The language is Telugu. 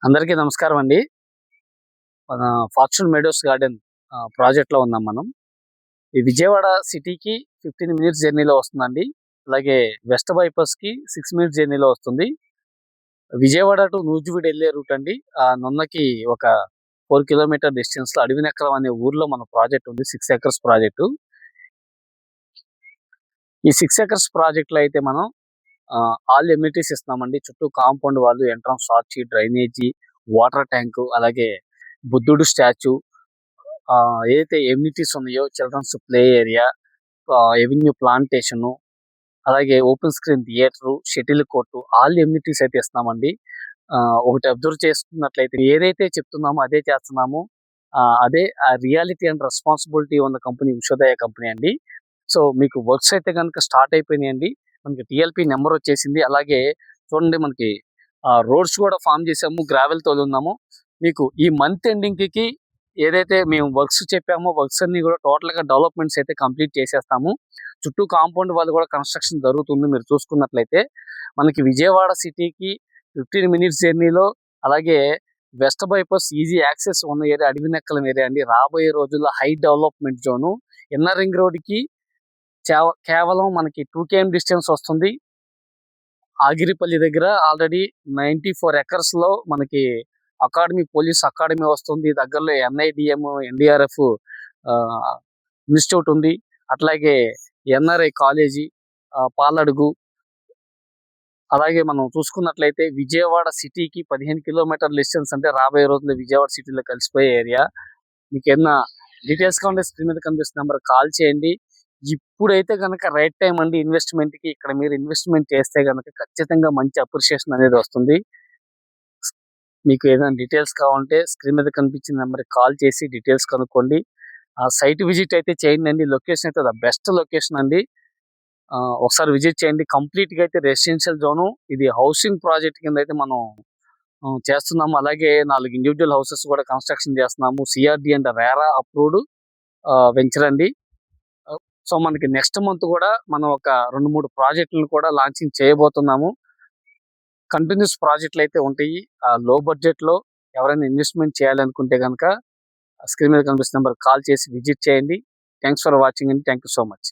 అందరికీ నమస్కారం అండి. మన ఫార్చ్యూన్ మెడోస్ గార్డెన్ ప్రాజెక్ట్‌లో ఉన్నాం మనం. ఈ విజయవాడ సిటీకి 15 మినిట్స్ జర్నీలో వస్తుందండి. అలాగే వెస్ట్ బైపాస్‌కి 6 మినిట్స్ జర్నీలో వస్తుంది. విజయవాడ టు నూజివీడు వెళ్ళే రూట్ అండి. నున్నకి ఒక 4 కిలోమీటర్ డిస్టెన్స్‌లో అడవినెక్కలం అనే ఊర్లో మన ప్రాజెక్ట్ ఉంది. 6 ఎకర్స్ ప్రాజెక్టు. ఈ 6 ఎకర్స్ ప్రాజెక్ట్‌లో అయితే మనం ఆల్ ఎమ్యూనిటీస్ ఇస్తున్నామండి. చుట్టూ కాంపౌండ్ వాళ్ళు, entrance arch, drainage, water tank, అలాగే బుద్ధుడు స్టాచ్యూ, ఏదైతే ఎమ్యూనిటీస్ ఉన్నాయో children's play area, avenue plantation, అలాగే open screen theatre, shuttle court, all amenities అయితే ఇస్తున్నామండి. ఒకటి అబ్జర్వ్ చేసుకున్నట్లయితే ఏదైతే చెప్తున్నామో అదే చేస్తున్నాము. అదే రియాలిటీ అండ్ రెస్పాన్సిబిలిటీ ఉన్న కంపెనీ ఉషోదయ కంపెనీ అండి. సో మీకు వర్క్స్ అయితే కనుక స్టార్ట్ అయిపోయినాయండి. మనకి టీఎల్పీ నెంబర్ వచ్చేసింది. అలాగే చూడండి, మనకి రోడ్స్ కూడా ఫామ్ చేసాము, గ్రావెల్ తోలున్నాము. మీకు ఈ మంత్ ఎండింగ్కి ఏదైతే మేము వర్క్స్ చెప్పామో వర్క్స్ అన్ని కూడా టోటల్గా డెవలప్మెంట్స్ అయితే కంప్లీట్ చేసేస్తాము. చుట్టూ కాంపౌండ్ వాళ్ళు కూడా కన్స్ట్రక్షన్ జరుగుతుంది. మీరు చూసుకున్నట్లయితే మనకి విజయవాడ సిటీకి 15 మినిట్స్ జర్నీలో, అలాగే వెస్ట్ బైపాస్ ఈజీ యాక్సెస్ ఉన్న ఏరియా అడవినెక్కలం ఏరియా అండి. రాబోయే రోజుల్లో high development zone. Inner ring రోడ్కి కేవలం మనకి 2 km డిస్టెన్స్ వస్తుంది. ఆగిరిపల్లి దగ్గర ఆల్రెడీ 94 ఎకర్స్ లో మనకి అకాడమీ, పోలీస్ అకాడమీ వస్తుంది. దగ్గరలో ఎన్ఐడిఎం, ఎన్డీఆర్ఎఫ్ ఇన్స్టిట్యూట్ ఉంది. అట్లాగే ఎన్ఆర్ఐ కాలేజీ, పాలడుగు. అలాగే మనం చూసుకున్నట్లయితే విజయవాడ సిటీకి 15 కిలోమీటర్ డిస్టెన్స్, అంటే రాబోయే రోజుల్లో విజయవాడ సిటీలో కలిసిపోయే ఏరియా. మీకు ఏమన్నా డీటెయిల్స్ కావాలంటే స్క్రీన్ మీద కనిపిస్తున్న నెంబర్ కాల్ చేయండి. ఇప్పుడైతే కనుక రైట్ టైం అండి ఇన్వెస్ట్మెంట్కి. ఇక్కడ మీరు ఇన్వెస్ట్మెంట్ చేస్తే కనుక ఖచ్చితంగా మంచి అప్రిషియేషన్ అనేది వస్తుంది. మీకు ఏదైనా డీటెయిల్స్ కావాలంటే స్క్రీన్ మీద కనిపించిన నెంబర్కి కాల్ చేసి డీటెయిల్స్ కనుక్కోండి. సైట్ విజిట్ అయితే చేయండి అండి. లొకేషన్ అయితే ద బెస్ట్ లొకేషన్ అండి. ఒకసారి విజిట్ చేయండి. కంప్లీట్గా అయితే రెసిడెన్షియల్ జోను. ఇది హౌసింగ్ ప్రాజెక్ట్ కింద అయితే మనం చేస్తున్నాము. అలాగే 4 ఇండివిజువల్ హౌసెస్ కూడా కన్స్ట్రక్షన్ చేస్తున్నాము. CRD and RERA approved venture అండి. సో మనకి నెక్స్ట్ మంత్ కూడా మనం ఒక 2-3 ప్రాజెక్టులను కూడా లాంచింగ్ చేయబోతున్నాము. కంటిన్యూస్ ప్రాజెక్టులు అయితే ఉంటాయి. లో బడ్జెట్ లో ఎవరైనా ఇన్వెస్ట్మెంట్ చేయాలనుకుంటే కనుక స్క్రీన్ మీద కనిపిస్తున్న నెంబర్ కాల్ చేసి విజిట్ చేయండి. థ్యాంక్స్ ఫర్ వాచింగ్ అండి. Thank you so much.